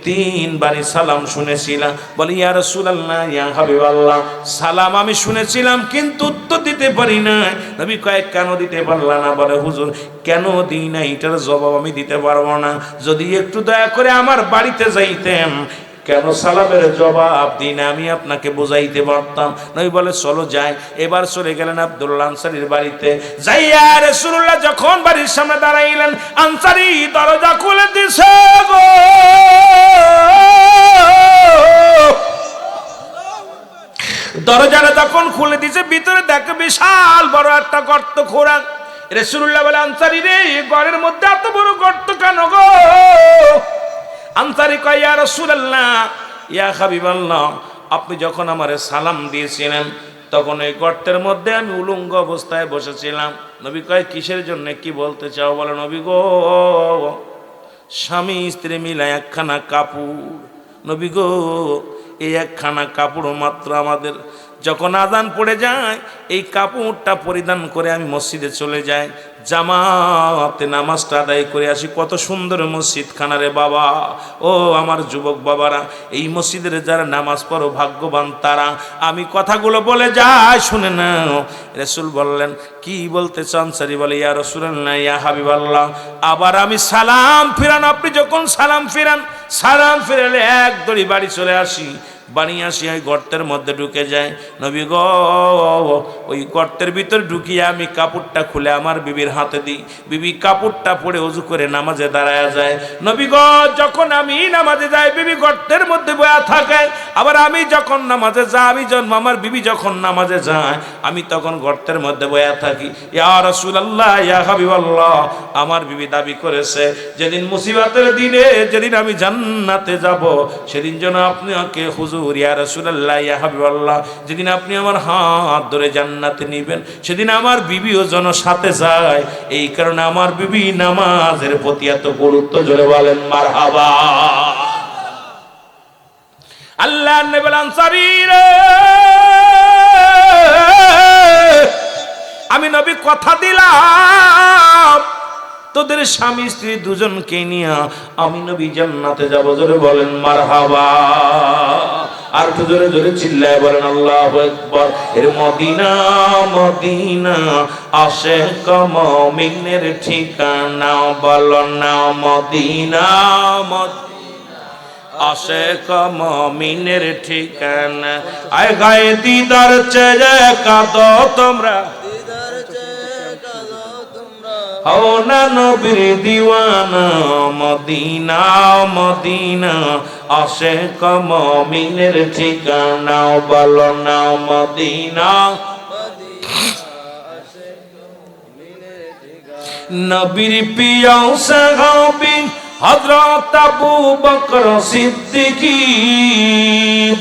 তিনবারই সালাম শুনেছিলা। বলি ইয়া রাসূলুল্লাহ ইয়া হাবিবাল্লাহ, সালাম আমি শুনেছিলাম কিন্তু উত্তর দিতে পারি না। নবী কয় কেন দিতে পারলা না? বলে হুজুর কেন দিই না এটার জবাব আমি দিতে পারবো না, যদি একটু দয়া করে আমার বাড়িতে যাইতেন কেন সালামের জবাব দিই না আমি আপনাকে বোঝাইতে পারতাম। নবী বলে চলো যাই। এবার চলে গেলেন আব্দুল্লাহ আনসারীর বাড়িতে। যাইয়া রাসূলুল্লাহ যখন বাড়ির সামনে দাঁড়াইলেন, আনসারী দরজা খুলে দিছে গো। দরজাটা যখন খুলে দিছে ভিতরে দেখে বিশাল বড় একটা গর্ত খোঁড়া। রাসূলুল্লাহ বলে আনসারী রে ঘরের মধ্যে এত বড় গর্ত কেন গো? আনসারী কয় ইয়া রাসূলুল্লাহ ইয়া হাবিবাল্লাহ, আপনি যখন আমারে সালাম দিয়েছিলেন তখন এই গর্তের মধ্যে আমি উলঙ্গ অবস্থায় বসেছিলাম। নবী কয় কিসের জন্য, কি বলতে চাও? বলে নবী গো স্বামী স্ত্রী মিলে একখানা কাপড়, নবী গো এই একখানা কাপড় মাত্র আমাদের, যখন আজান পড়ে যায় এই কাপড়টা পরিধান করে আমি মসজিদে চলে যাই, জামাতে নামাজটা আদায় করে আসি। কত সুন্দর মসজিদ খানা রে বাবা। ও আমার যুবক বাবারা, এই মসজিদের যারা নামাজ পড়ো ভাগ্যবান তারা। আমি কথাগুলো বলে যাই শুনে নাও। রাসূল বললেন কি বলতে চান? আনসারী বলে ইয়া রাসূলুল্লাহ ইয়া হাবিবাল্লাহ, আবার আমি সালাম ফিরান, আপনি যখন সালাম ফিরান, সালাম ফিরালে এক দড়ি বাড়ি চলে আসি, বাড়ি আসি ওই গর্তের মধ্যে ঢুকে যায়। নবী গো ওই গর্তের ভিতর ঢুকিয়ে আমি কাপড়টা খুলে আমার বিবির হাতে দিই, বিবি কাপড়টা পরে ওযু করে নামাজে দাঁড়ায় যায়। নবী গো যখন আমি নামাজে যাই বিবি গর্তের মধ্যে বয়া থাকে, আবার আমি যখন নামাজে যাই, আমি যখন আমার বিবি যখন নামাজে যায় আমি তখন গর্তের মধ্যে বয়া থাকি। ইয়া রাসূলুল্লাহ ইয়া হাবিবাল্লাহ, আমার বিবি দাবি করেছে যেদিন মুসিবতের দিনে যেদিন আমি জান্নাতে যাব সেদিন যেন আপনি আমাকে হুজুর ইয়া রাসূলুল্লাহ ইয়া হাবিবাল্লাহ, যেদিন আপনি আমার হাত ধরে জান্নাতে নিবেন সেদিন আমার বিবিও যেন সাথে যায়। এই কারণে আমার বিবি নামাজের প্রতি এত গুরুত্ব। জোরে বলেন মারহাবা। আল্লাহ নবী আনসারী রে আমি নবী কথা দিলাম তোদের স্বামী স্ত্রী দুজনকে নিয়ে আমি নবী জান্নাতে যাব। জোরে বলেন মারহাবা। আর একটু জোরে জোরে চিল্লায় বলেন আল্লাহু আকবার। এর মদিনা মদিনা আশিক মুমিনের ঠিকানা, বলো না মদিনা মদিনা আশিক মুমিনের ঠিকানা। আয় গায়ে দিদার চেয়ে কাঁদো তোমরা, হও না নবীর দিওয়ানা, মদিনা মদিনা আশিক মুমিনের ঠিকানা, বলো না মদিনা। নবীর প্রিয় সাহাবী হযরত আবু বকর সিদ্দিকী,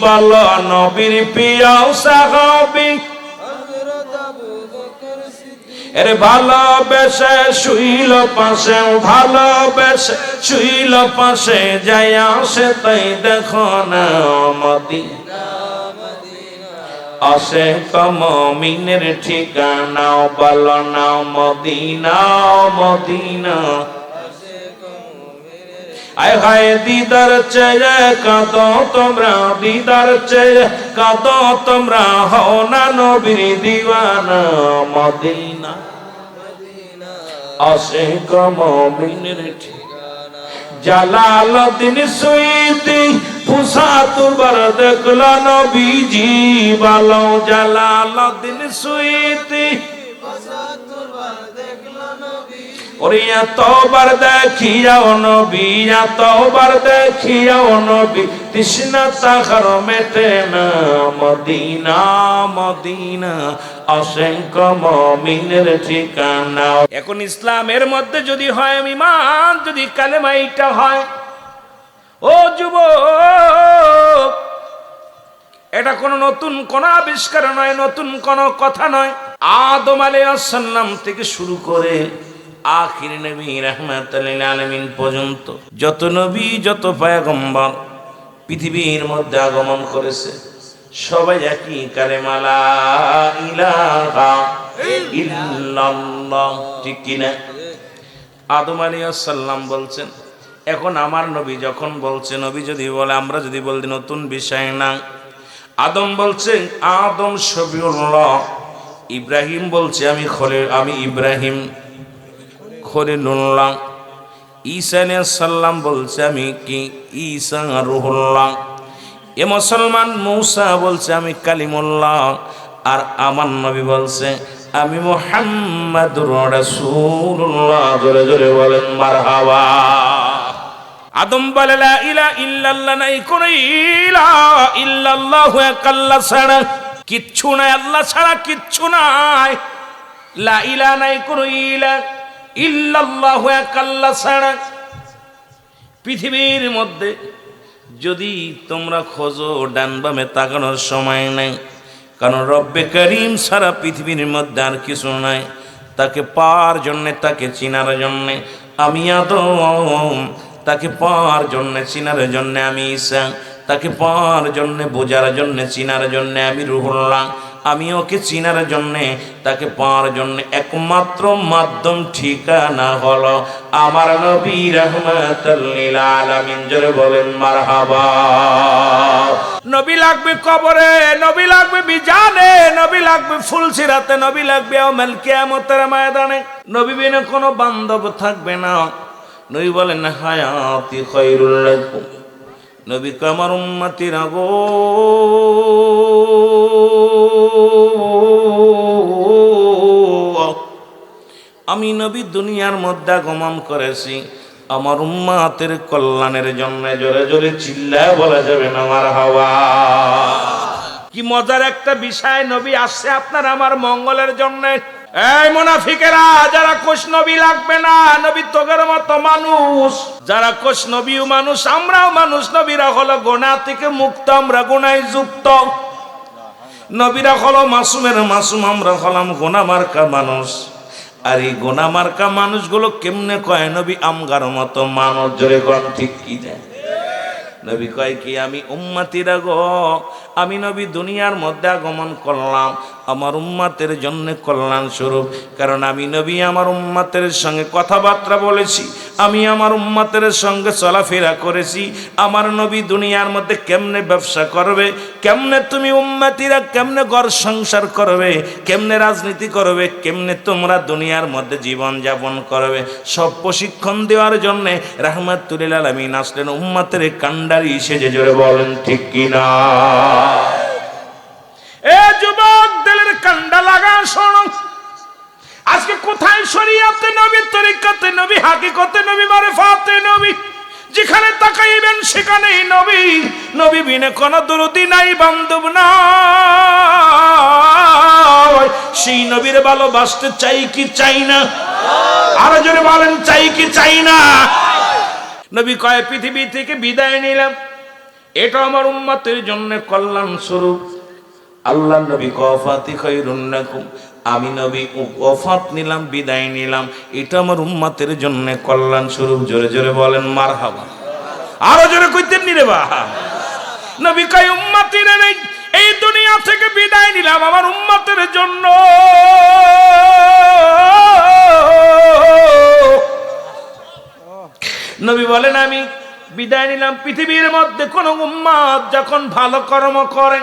বলো নবীর প্রিয় সাহাবী এর ভালোবেসে শুইল পাশে, ভালোবেসে শুইল পাশে যাই আসে তাই দেখো না মদিনা আশিক মুমিনের ঠিকানা, বলো না মদিনা মদিনা। আয় হায় দিদার চেয়ে কাঁদো তোমরা, দিদার চেয়ে কাঁদো তোমরা, হও না নবীর দিওয়ানা, মদিনা আশিক মুমিনের ঠিকানা। জালালউদ্দিন সুয়ুতি ফুসাতুবার দেখলো নবীজি ভালো। জালালউদ্দিন সুয়ুতি ওরে এতবার দেখিয়াও নবী, এতবার দেখিয়াও নবী, তৃষ্ণা তাহার মেটে না। মদিনা মদিনা অসংখ্য মুমিনের ঠিকানা। এখন ইসলামের মধ্যে যদি হয় ঈমান, যদি কালেমা এইটা হয়, ও যুবক, এটা কোনো নতুন কোন আবিষ্কার নয়, নতুন কোন কথা নয়। আদম আলাইহিস সালাম থেকে শুরু করে আখির নবী রাহমাতুল লিল আলামিন পর্যন্ত যত নবী, যত পয়গম্বর পৃথিবীর মধ্যে আগমন করেছে, সবাই একই কালেমা লা ইলাহা ইল্লাল্লাহ, ঠিক কি না? আদম আলাইহিস সালাম বলছেন, এখন আমার নবী যখন বলছে, নবী যদি বলে, আমরা যদি বলি নতুন বিষয় না। আদম বলছে আদম শফিউল্লাহ, ইব্রাহিম বলছে আমি ইব্রাহিম খলিলুল্লাহ, ঈসা আলাইহিস সালাম বলছে আমি কি ঈসা রূহুল্লাহ, এ মুসলমান মূসা বলছে আমি কালিমুল্লাহ, আর আমার নবী বলছে আমি মুহাম্মাদুর রাসূলুল্লাহ। জোরে জোরে বলেন মারহাবা। আদম বলে লা ইলাহা ইল্লাল্লাহ, নাই কোন ইলাহা ইল্লাল্লাহ, এক আল্লাহ ছাড়া কিচ্ছু নাই, আল্লাহ ছাড়া কিচ্ছু নাই। লা ইলাহা, নাই কোন ইলাহা ইল্লাল্লাহ, এক আল্লাহ ছাড়া। পৃথিবীর মধ্যে যদি তোমরা খোঁজো, ডান বামে তাকানোর সময় নাই, কারণ রব্বে করিম সারা পৃথিবীর মধ্যে আর কিছু নাই। তাকে পাওয়ার জন্যে, তাকে চিনার জন্যে আমি আদম, তাকে পাওয়ার জন্যে চিনার জন্যে আমি ঈসা, তাকে পাওয়ার জন্যে বোঝার জন্যে চিনার জন্যে আমি রূহুল্লাহ। আমি ওকে চিনার জন্যে, তাকে পাওয়ার জন্যে একমাত্র মাধ্যম ঠিকানা হলো আমার নবী রাহমাতুল লিল আলামিন। জোরে বলেন মারহাবা। নবী লাগবে কবরে, নবী লাগবে মিজানে, নবী লাগবে ফুলসিরাতে, নবী লাগবে ইয়াউমুল কিয়ামতের ময়দানে। নবী বিনা কোনো বান্ধব থাকবে না। নবী বলেন হায়াতি খায়রুল লাকুম, নবী আমার উম্মতিরা গো, আমি নবী দুনিয়ার মধ্যে আগমন করেছি আমার উম্মতের কল্যাণের জন্য। জোরে জোরে চিল্লায় বলা যাবে না মারহাবা। কি মজার একটা বিষয়, নবী আসছে আপনার আমার মঙ্গলের জন্য। এই মুনাফিকেরা যারা কোষ নবী লাগবে না, নবী তোদের মতো মানুষ, যারা কোষ নবীও মানুষ, আমরাও মানুষ। নবীরা হলো গুনাহ থেকে মুক্ত, আমরা গুনায় যুক্ত। নবীরা হলো মাসুমের মাসুম, আমরা হলাম গুনাহ মার্কা মানুষ। আর এই গুনাহ মার্কা মানুষগুলো কেমনে কয় নবী আমগার মতো মানুষ? জোরে কোন ঠিক কি না? নবী কয় কি আমি উম্মতিরা গো, আমি নবী দুনিয়ার মধ্যে আগমন করলাম আমার উম্মতের জন্য কল্যাণ স্বরূপ। কারণ আমি নবী আমার উম্মতের সঙ্গে কথাবার্তা বলেছি, আমি আমার উম্মতের সঙ্গে চলাফেরা করেছি। আমার নবী দুনিয়ার মধ্যে কেমনে ব্যবসা করবে, কেমনে তুমি উম্মতিরা কেমনে ঘর সংসার করবে, কেমনে রাজনীতি করবে, কেমনে তোমরা দুনিয়ার মধ্যে জীবন যাপন করবে, সব প্রশিক্ষণ দেওয়ার জন্য রাহমাতুল লিল আলামিন আসলেন উম্মতের কান্ডারি সেজে। জোরে বলেন ঠিক কিনা? এ যুবক, দিলের কান্ডা লাগা শোনো। আজকে কোথায় শরীয়তে নবী, তরিকতে নবী, হাকিকতে নবী, মারিফাতে নবী, যেখানে তাকাইবেন সেখানেই নবী। নবী বিনে কোনো দরদি নাই, বান্ধব নাই। সেই নবীর ভালোবাসতে চাই কি চাই না? আরো জোরে বলেন চাই কি চাই না? নবী কয় পৃথিবী থেকে বিদায় নিলাম, এটা আমার উম্মতের জন্য কল্যাণ স্বরূপ। আল্লাহ নবী ওয়াফাতি খায়রুন লাকুম, আমি নবী ওয়াফাত নিলাম, বিদায় নিলাম, এটা আমার উম্মতের জন্য কল্যাণ স্বরূপ। জোরে জোরে বলেন মারহাবা। আরো জোরে কইতেন নি রে বা? নবী কয় উম্মতিরা নেই, এই দুনিয়া থেকে বিদায় নিলাম আমার উম্মতের জন্য। নবী বলেন আমি বিদায় নিলাম। পৃথিবীর মধ্যে কোন উম্মত যখন ভালো কর্ম করে,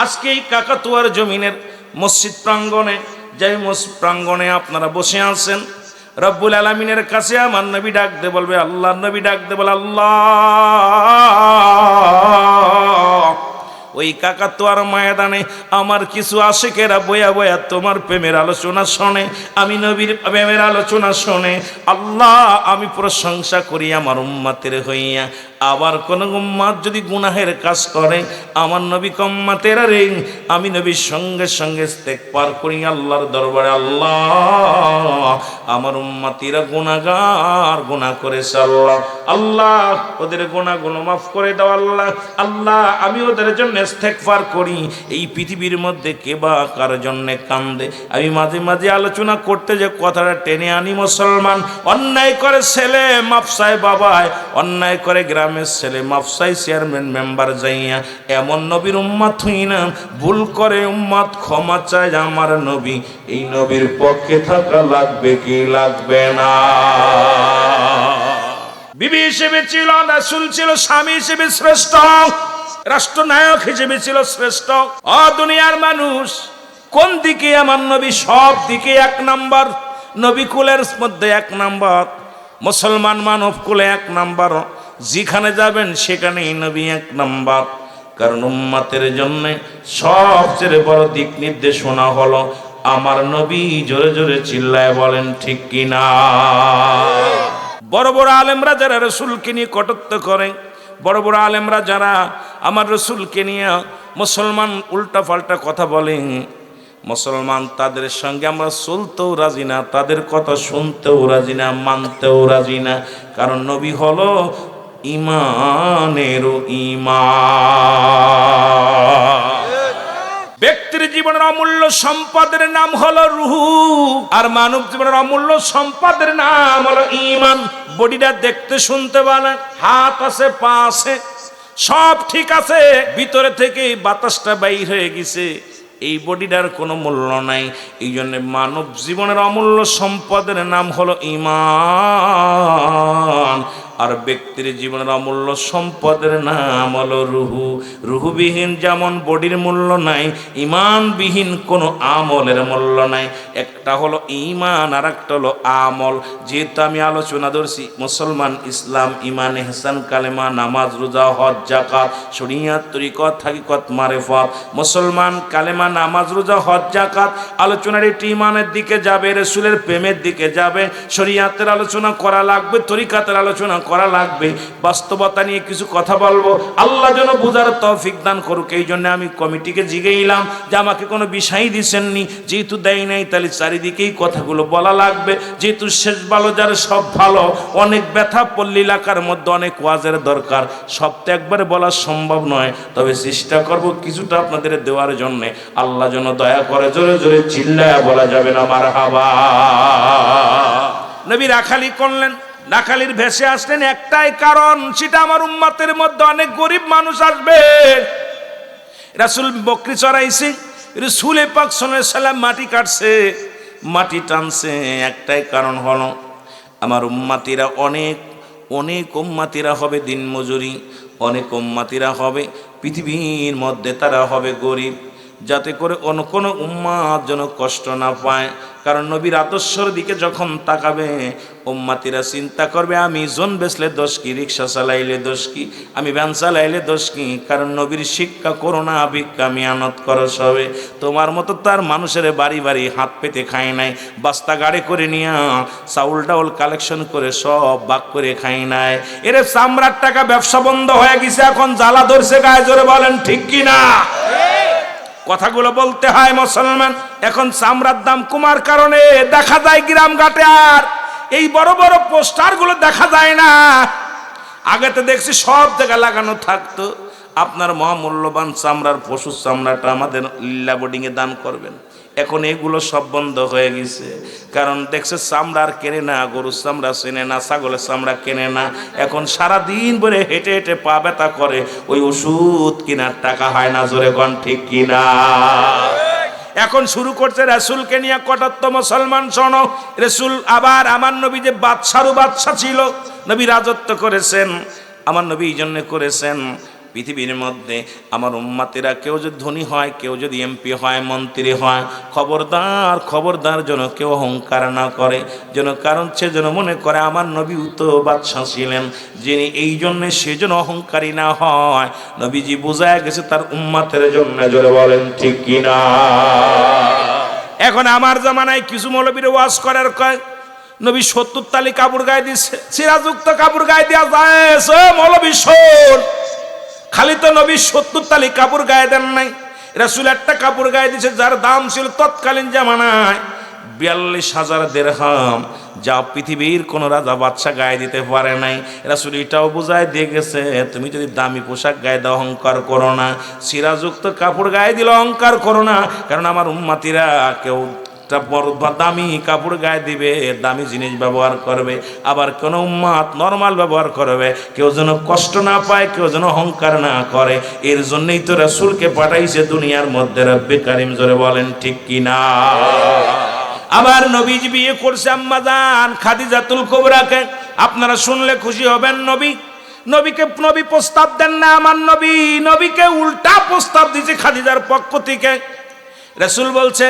আজকে এই কাকাতুয়ার জমিনের মসজিদ প্রাঙ্গণে, যে মসজিদ প্রাঙ্গণে আপনারা বসে আছেন, রব্বুল আলামিনের কাছে আমার নবী ডাক দে বলবে, আল্লাহ নবী ডাক দে বলে, আল্লাহ ওই কাকাতুয়ার ময়দানে আমার কিছু আশিকেরা বয়া বয়া তোমার প্রেমের আলোচনা শোনে, আমি নবীর প্রেমের আলোচনা শোনে। আল্লাহ আমি প্রশংসা করি আমার উম্মতের হইয়া। আবার কোন উম্মত যদি গুনাহের কাজ করে, আমার নবী উম্মতের রে আমি নবীর সঙ্গে সঙ্গে ইস্তেগফার করি আল্লাহর দরবারে, আল্লাহ আমার উম্মতিরা গুনাহগার, গুনাহ করেছে আল্লাহ, আল্লাহ ওদের গুনাহগুলো মাফ করে দাও আল্লাহ, আল্লাহ আমি ওদের জন্য ইস্তেগফার করি। এই পৃথিবীর মধ্যে কে বা কার জন্য কান্দে? আমি মাঝে মাঝে আলোচনা করতে যে কথাটা টেনে আনি, মুসলমান অন্যায় করে ছেলে মাফসায় বাবায়, অন্যায় করে গ্রামের ছেলে মাফসায় চেয়ারম্যান মেম্বার যাইয়া, এমন নবীর উম্মত হই না, ভুল করে উম্মত ক্ষমা চায় আমার নবী, এই নবীর পক্ষে থাকা লাগবে কি লাগবে না? বিবি হিসেবে ছিল, রাসূল ছিল, স্বামী হিসেবে শ্রেষ্ঠ, রাষ্ট্রনায়ক হিসেবে ছিল শ্রেষ্ঠ। ও দুনিয়ার মানুষ, কোন দিকে আমার নবী? সব দিকে এক নাম্বার। নবী কুলের মধ্যে এক নাম্বার, মুসলমান মানব কুলে এক নাম্বার, যেখানে যাবেন সেখানেই নবী এক নাম্বার। কারণ উম্মতের জন্য সবচেয়ে বড় দিক নির্দেশনা হলো আমার নবী। জোরে জোরে চিল্লায় বলেন ঠিক কিনা? বড় বড় আলেমরা যারা রাসূলকে নিয়ে কটূক্তি করে, বড় বড় আলেমরা যারা আমার রাসূলকে নিয়ে মুসলমান উল্টা পাল্টা কথা বলে, মুসলমান তাদের সঙ্গে আমরা চলতেও রাজি না, তাদের কথা শুনতেও রাজি না, মানতেও রাজি না। কারণ নবী হলো ইমানেরও ইমান। ব্যক্তির জীবনের অমূল্য সম্পদের নাম হলো রূহ, আর মানব জীবনের অমূল্য সম্পদের নাম হলো ঈমান। বডিটা দেখতে শুনতে ভালো, হাত আছে, পা আছে, সব ঠিক আছে, ভিতরে থেকে বাতাসটা বাইর হয়ে গেছে, এই বডিটার কোনো মূল্য নাই। এই জন্য মানব জীবনের অমূল্য সম্পদের নাম হলো ঈমান, আর ব্যক্তির জীবনের অমূল্য সম্পদের নাম হলো রুহু। রুহুবিহীন যেমন বডির মূল্য নাই, ইমানবিহীন কোনো আমলের মূল্য নাই। একটা হলো ঈমান আর একটা হলো আমল। যেহেতু আমি আলোচনা ধরছি মুসলমান, ইসলাম, ইমান, ইহসান, কালেমা, নামাজ, রোজা, হজ, যাকাত, শরিয়ত, তরিকত, হাকিকত, মারিফত। মুসলমান কালেমা, নামাজ, রোজা, হজ, যাকাত আলোচনার একটি ইমানের দিকে যাবে, রাসূলের প্রেমের দিকে যাবে, শরিয়তের আলোচনা করা লাগবে, তরিকাতের আলোচনা করা লাগবে। বাস্তবতা নিয়ে কিছু কথা বলবো, আল্লাহ যেন বুঝার তৌফিক দান করুক। এই জন্য আমি কমিটিকে জিজ্ঞাইলাম যে আমাকে কোনো বিষয় দিছেননি, যেহেতু দেয় নাই তাহলে চারিদিকেই কথাগুলো বলা লাগবে। যেহেতু শেষ ভালো যার সব ভালো, অনেক ব্যথা পল্লী এলাকার মধ্যে অনেক ওয়াজের দরকার, সব তো একবারে বলা সম্ভব নয়, তবে চেষ্টা করব কিছুটা আপনাদের দেওয়ার জন্য। আল্লাহ যেন দয়া করে, জোরে জোরে চিল্লায়া বলা যাবে না মারহাবা। নবী রাখালি করলেন, রাখালির ভেসে আসলেন একটাই কারণ, সেটা আমার উম্মতের মধ্যে অনেক গরিব মানুষ আসবে। রাসূল বকরি চড়াইছে, রাসূল পাক সাল্লাল্লাহু আলাইহি সাল্লাম মাটি কাটছে, মাটি টানছে, একটাই কারণ হলো আমার উম্মতিরা অনেক অনেক উম্মতিরা হবে দিন মজুরি, অনেক উম্মতিরা হবে পৃথিবীর মধ্যে তারা হবে গরিব, যাতে করে অন্য কোনো উম্মাত যেন কষ্ট না পায়। কারণ নবীর আদর্শের দিকে যখন তাকাবে উম্মাতিরা চিন্তা করবে আমি জন বেচলে দোষ কি, রিক্সা চালাইলে দোষ কি, আমি ভ্যান চালাইলে দোষ কি। কারণ নবীর শিক্ষা করো না ভিক্ষা মিয়ানত করো সবে। তোমার মতো তার মানুষের বাড়ি বাড়ি হাত পেতে খায় নাই, বস্তা গাড়ি করে নিয়ে চাউল ডাউল কালেকশন করে সব ভাগ করে খাই নাই। এর চামড়ার টাকা ব্যবসা বন্ধ হয়ে গেছে, এখন জ্বালা ধরছে গায়ে, জোরে বলেন ঠিক কিনা? কথাগুলো বলতে হয় মুসলমান। এখন চামড়ার দাম কমার কারণে দেখা যায় গ্রাম ঘাটে আর এই বড় বড় পোস্টারগুলো দেখা যায় না। আগে তো দেখছি সব জায়গায় লাগানো থাকতো, আপনার মহামূল্যবান চামড়ার পশুর চামড়াটা আমাদের লিল্লা বোর্ডিংয়ে দান করবেন। এখন এগুলো সব বন্ধ হয়ে গেছে, কারণ দেখছে চামড়া আর কেনে না, গরুর চামড়া চেনে না, ছাগলের চামড়া কেনে না। এখন সারাদিন ধরে হেঁটে হেঁটে পা ব্যথা করে, ওই ওষুধ কেনার টাকা হয় না, জোরে কোন ঠিক কিনা? এখন শুরু করছে রাসূলকে নিয়ে কটাত্ত মুসলমান শোনো। রাসূল আবার আমার নবী যে বাদশারও বাদশা ছিল, নবী রাজত্ব করেছেন, আমার নবী এই জন্য করেছেন পৃথিবীর মধ্যে আমার উম্মতেরা কেউ যদি ধনী হয়, কেউ যদি এমপি হয়, মন্ত্রী হয়, খবরদার খবরদার যেন কেউ অহংকার না করে, যেন কারণ সে যেন মনে করে আমার নবীও তো বাদশা ছিলেন, যিনি এই জন্যে সে যেন অহংকারী না হয়। নবীজি বোঝায় গেছে তার উম্মতের জন্য, জোরে বলেন ঠিক কিনা। এখন আমার জামানায় কিছু মৌলবীর ওয়াজ করার কয় নবী 70 তালি কাপড় গায়ে দিচ্ছে, সিরাজুক্ত কাপড় গায়ে দেওয়া যায়। মৌলবী শোন, খালি তো নবী 70 তালি কাপড় গায়ে দেন নাই, রাসূল একটা কাপড় গায়ে দিয়েছে যার দাম ছিল তৎকালীন জামানায় 42,000 দিরহাম, যা পৃথিবীর কোন রাজা বাদশা গায়ে দিতে পারে নাই। রাসূল এটাও বুঝায় দিয়ে গেছে, তুমি যদি দামি পোশাক গায়ে দাও অহংকার করো না, সিরাজুক্ত কাপড় গায়ে দিলে অহংকার করো না, কারণ আমার উম্মতিরা কেউ দামি কাপড় গায়ে দিবে, দামি জিনিস ব্যবহার করবে, আবার কোন উম্মত নরমাল ব্যবহার করবে, কেউ যেন কষ্ট না পায়, কেউ যেন অহংকার না করে। এর জন্যই তো রাসূলকে পাঠাইছে দুনিয়ার মধ্যে। রব্বে কারীম জোরে বলেন ঠিক কিনা। আবার নবীজি বিয়ে করছে আম্মা জান খাদিজাতুল কুবরাকে। আপনারা শুনলে খুশি হবেন, নবীকে প্রস্তাব দেন না আমার নবীকে উল্টা প্রস্তাব দিয়েছে খাদিজার পক্ষ থেকে। রাসূল বলছে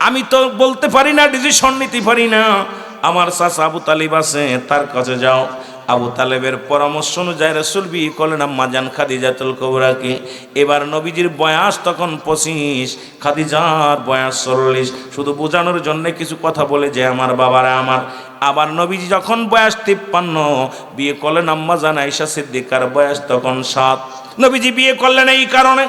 আমি তো বলতে পারি না, ডিসিশন নিতে পারি না, আমার চাচা আবু তালিব আছে, তার কাছে যাও। আবু তালেবের পরামর্শ অনুযায়ী রাসূল বিয়ে করলেন আম্মা জান খাদিজাতুল কুবরাকে। এবার নবীজির বয়স তখন 25, খাদিজার বয়স 40। শুধু বোঝানোর জন্য কিছু কথা বলে যে আমার বাবারা আমার। আবার নবীজি যখন বয়স 53, বিয়ে করলেন আম্মা জান আয়েশা সিদ্দিকার বয়স তখন 7। নবীজি বিয়ে করলেন এই কারণে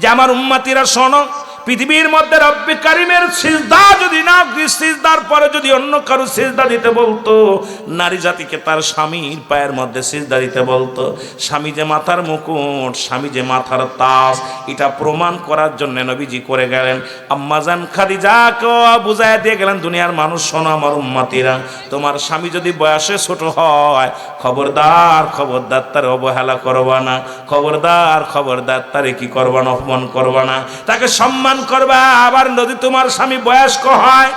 যে আমার উম্মতিরা শোনো, পৃথিবীর মধ্যে রব্বে কারীমের সিজদা যদি না, সিজদার পরে যদি অন্য কারো সিজদা দিতে বলতো, নারী জাতিকে তার স্বামীর পায়ের মধ্যে সিজদা দিতে বলতো। স্বামী যে মাথার মুকুট, স্বামী যে মাথার তাজ, এটা প্রমাণ করার জন্য নবীজি করে গেলেন। আম্মাজান খাদিজাকেও বুঝায় দিয়ে গেলেন, দুনিয়ার মানুষ শোনো আমার উম্মতিরা, তোমার স্বামী যদি বয়সে ছোট হয়, খবরদার তার অবহেলা করবা না, খবরদার তারে কি করবা না, অপমান করবা না, তাকে সম্মান করবা। আবার যদি তোমার স্বামী বয়স্ক হয়,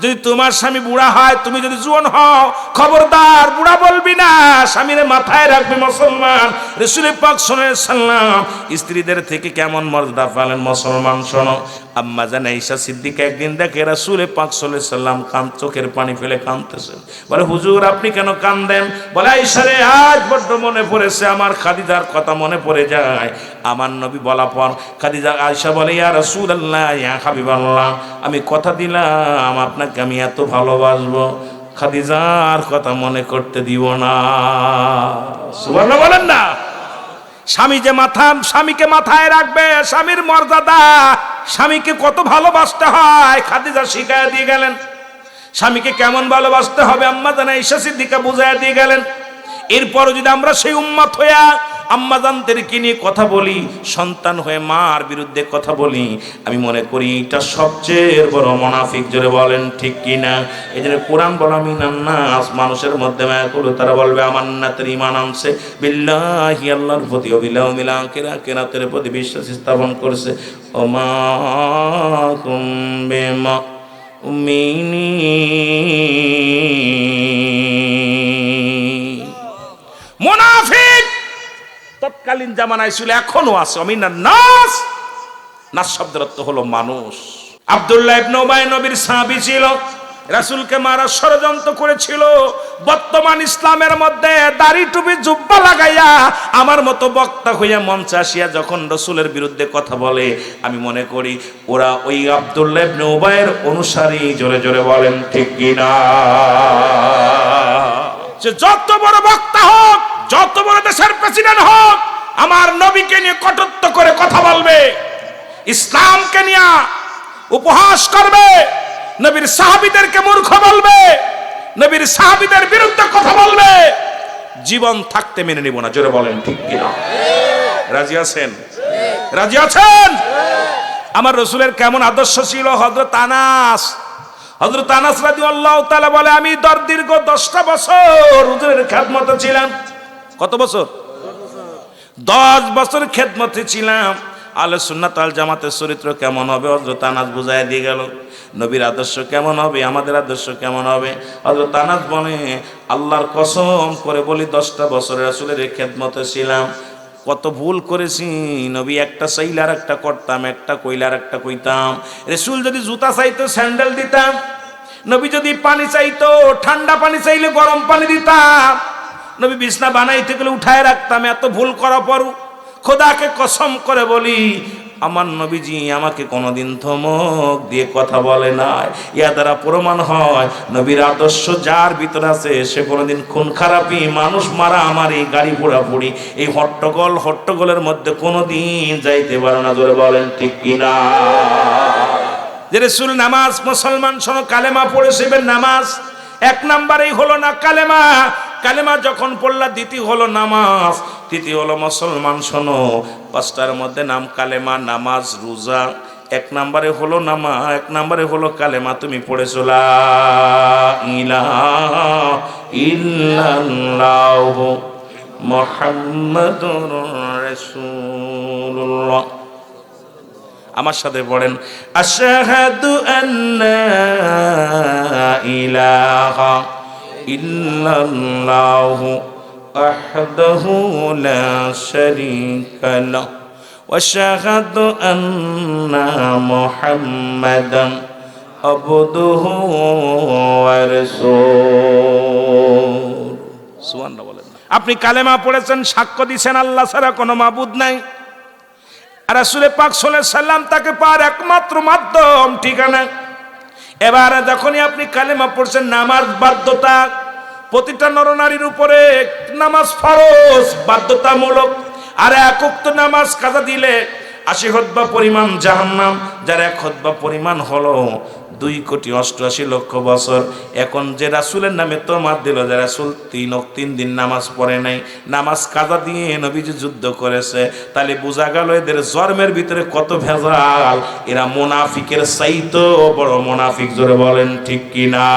যদি তোমার স্বামী বুড়া হয়, তুমি যদি জোয়ান হও, খবরদার বুড়া বলবি না, স্বামীর মাথায় রাখবি মুসলমান। রাসূল পাক সাল্লাল্লাহু আলাইহি সাল্লাম স্ত্রীদের থেকে কেমন মর্যাদা পেলেন মুসলমান শোনো। আম্মা জান আয়েশা সিদ্দিকা একদিন দেখে রাসূল পাক সাল্লাল্লাহু আলাইহি সাল্লাম চোখের পানি ফেলে কাঁদতেছেন। বলে হুজুর আপনি কেন কাঁদেন? বলে আয়েশা রে, আজ বড্ড মনে পড়েছে, আমার খাদিজার কথা মনে পড়ে যায়। আমার নবী বলা পর খাদিজা আয়েশা বলে, ইয়া রাসূলুল্লাহ, ইয়া হাবিবাল্লাহ, আমি কথা দিলাম আপনাকে আমি এত ভালোবাসবো, খাদিজার কথা মনে করতে দিব না। সুবহানাল্লাহ বলেন না। স্বামীকে মাথায় রাখবে, স্বামীর মর্যাদা, স্বামীকে কত ভালোবাসতে হয় খাদিজা শিখায় দিয়ে গেলেন। স্বামীকে কেমন ভালোবাসতে হবে আম্মা জান আয়েশা সিদ্দিকা বুঝায় দিয়ে গেলেন। এরপর যদি আমরা সেই উম্মত হইয়া আম্মা জানদেরকে নিয়ে কথা বলি, সন্তান হয়ে মার বিরুদ্ধে কথা বলি, আমি মনে করি এটা সবচেয়ে বড় মুনাফিক। জোরে বলেন ঠিক কিনা। এই জন্য কোরআন বলা মিনান নাস, মানুষের মধ্যে মায়া করলে তারা বলবে আমার নাতের ঈমান আনছে, বিল্লাহি আল্লাহর প্রতি, ও বিল ইয়াউমিল আখির, আখিরাতের প্রতি বিশ্বাস স্থাপন করছে। ওমা কুম বিমুমিনিন। মুনাফিক তৎকালীন জামানায় ছিল, এখনো আছে। অমিনান নাস, নাস শব্দের অর্থ হলো মানুষ। আব্দুল্লাহ ইবনে উবাই নবীর সাহাবী ছিল, রাসূলকে মারার ষড়যন্ত্র করেছিল। বর্তমান ইসলামের মধ্যে দাড়ি টুপি জুব্বা লাগাইয়া আমার মতো বক্তা হইয়া মঞ্চে আসিয়া যখন রাসূলের বিরুদ্ধে কথা বলে, আমি মনে করি ওরা ওই আব্দুল্লাহ ইবনে উবাইয়ের অনুসারী। জোরে জোরে বলেন ঠিক কিনা। যে যত বড় বক্তা হোক, যত বড় দেশের প্রেসিডেন্ট হোক, আমার নবীকে নিয়ে কটূক্তি করে কথা বলবে, ইসলামকে নিয়ে উপহাস করবে, নবীর সাহাবীদেরকে মূর্খ বলবে, নবীর সাহাবীদের বিরুদ্ধে কথা বলবে, জীবন থাকতে মেনে নিব না। জোরে বলেন ঠিক কিনা। রাজি আছেন? রাজি আছেন? আমার রাসূলের কেমন আদর্শ ছিল। হযরত আনাস রাদিয়াল্লাহু তাআলা বলে, আমি দীর্ঘ 10টা বছর হুজুরের খেদমতে ছিলাম। কত বছর? 10 বছর খেদমতে ছিলাম। আহলে সুন্নাত ওয়াল জামাতের চরিত্র কেমন হবে হযরত আনাস বুঝায় দিয়ে গেল। নবীর আদর্শ কেমন হবে, আমাদের আদর্শ কেমন হবে। হযরত আনাস বলে, আল্লাহর কসম করে বলি 10টা বছর রাসূলের খেদমতে ছিলাম। কত ভুল করেছি, নবী একটা চাইলে আর একটা করতাম, একটা কইলে আর একটা কইতাম। রাসূল যদি জুতা চাইতো স্যান্ডেল দিতাম, নবী যদি পানি চাইতো ঠান্ডা পানি চাইলে গরম পানি দিতাম, নবী বিছনা বানাইতে গেলে উঠায় রাখতাম। এত ভুল করা পরও খোদাকে কসম করে বলি, আমার নবীজি আমাকে কোনোদিন ধমক দিয়ে কথা বলে নাই। ইয়া দ্বারা প্রমাণ হয় নবীর আদর্শ যার ভিতর আছে সে কোনোদিন খুন খারাপি, মানুষ মারা, আমার এই গাড়ি পোড়াপুড়ি, এই হট্টগোলের মধ্যে কোনোদিন যাইতে পারে না। জোরে বলেন ঠিক কিনা? যে রাসূল নামাজ, মুসলমান শোনো, কালেমা পড়েছিলেন, নামাজ এক নাম্বারেই হলো না কালেমা। কালেমা যখন পড়লা, দ্বিতীয় হলো নামাজ, তৃতীয় হলো মুসলমান। শোনো, পাঁচটার মধ্যে নাম কালেমা, নামাজ, রোজা, এক নাম্বারে হলো এক নাম্বারে হলো কালেমা। তুমি পড়েছো লা ইলাহা ইল্লাল্লাহু মুহাম্মাদুর রাসূলুল্লাহ। আমার সাথে পড়েন, আশহাদু আল্লা ইলাহা ইল্লাল্লাহু ওয়াহদাহু লা শারীকা লাহু ওয়া আশহাদু আন্না মুহাম্মাদান আবদুহু ওয়া রাসূলুহু। সুবহানাল্লাহ বলেন। আপনি কালেমা পড়েছেন, সাক্ষ্য দিয়েছেন আল্লাহ ছাড়া কোনো মাবুদ নাই, আর রাসূল পাক সাল্লাল্লাহু আলাইহি সাল্লাম তাকে পাওয়ার একমাত্র মাধ্যম, ঠিকানা। এবার যখনই আপনি কালেমা পড়ছেন, নামাজ বাধ্যতা, প্রতিটা নরনারীর উপরে নামাজ ফরজ, বাধ্যতামূলক। আর এক ওয়াক্ত নামাজ কাজা দিলে 80 খুতবা পরিমাণ জাহান্নাম, যার এক খুতবা পরিমাণ হলো 2,88,00,000 বছর। এখন যে রাসূলের নামে তোমার দিল, যে রাসূল 3 দিন নামাজ পড়ে নাই, নামাজ কাজা দিয়ে নবীজি যুদ্ধ করেছে, তাহলে বোঝা গেল এদের জন্মের ভিতরে কত ভেজাল। এরা মুনাফিকের চাইতেও বড় মুনাফিক। জোরে বলেন ঠিক কিনা?